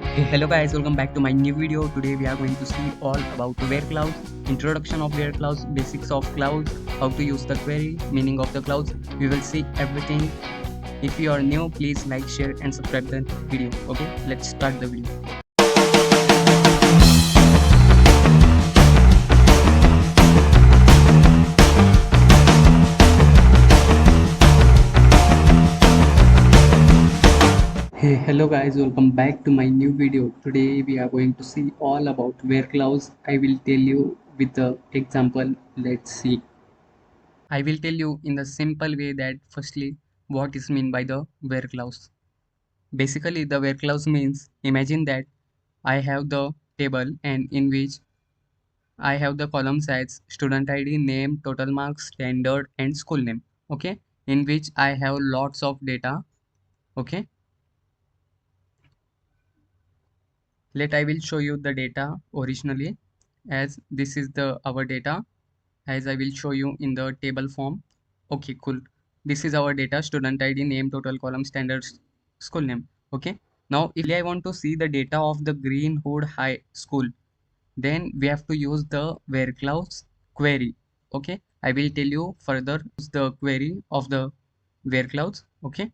Hey, hello guys, welcome back to my new video. Today we are going to see all about where clouds, introduction of where clouds, basics of clouds, how to use the query, meaning of the clouds. We will see everything. If you are new, please like, share and subscribe the video. Okay, let's start the video. Hey, hello guys, welcome back to my new video. Today we are going to see all about where clouds. I will tell you with the example. Let's see. I will tell you in the simple way that firstly what is mean by the where clause. Basically the where clause means imagine that I have the table and in which I have the columns as student ID, name, total marks, standard and school name. Okay, in which I have lots of data. Okay, let I will show you the data originally as this is the our data as I will show you in the table form. Okay, cool. This is our data, student ID, name, total column, standards, school name. Okay. Now, if I want to see the data of the Greenwood High School, then we have to use the where clause query. Okay. I will tell you further the query of the where clause. Okay.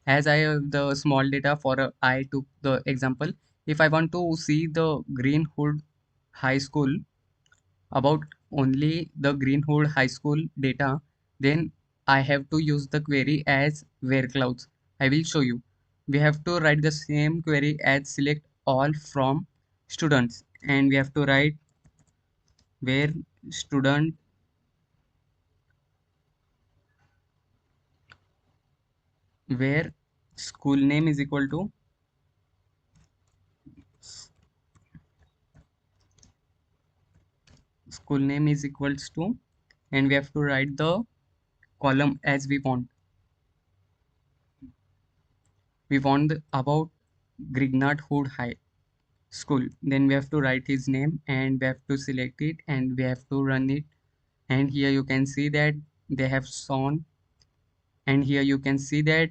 As I have the small data for I took the example. If I want to see the Greenwood High School, about only the Greenwood High School data, then I have to use the query as where clouds. I will show you. We have to write the same query as select all from students and we have to write where student where school name is equal to school name is equals to and we have to write the column as we want. We want about Grignard Hood High School. Then we have to write his name and we have to select it and we have to run it. And here you can see that they have shown, and here you can see that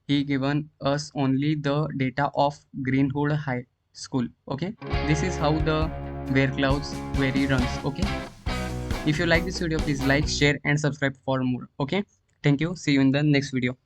he given us only the data of Greenwood High School. Okay, this is how the where clouds query runs. Okay, if you like this video, please like, share and subscribe for more. Okay, thank you, see you in the next video.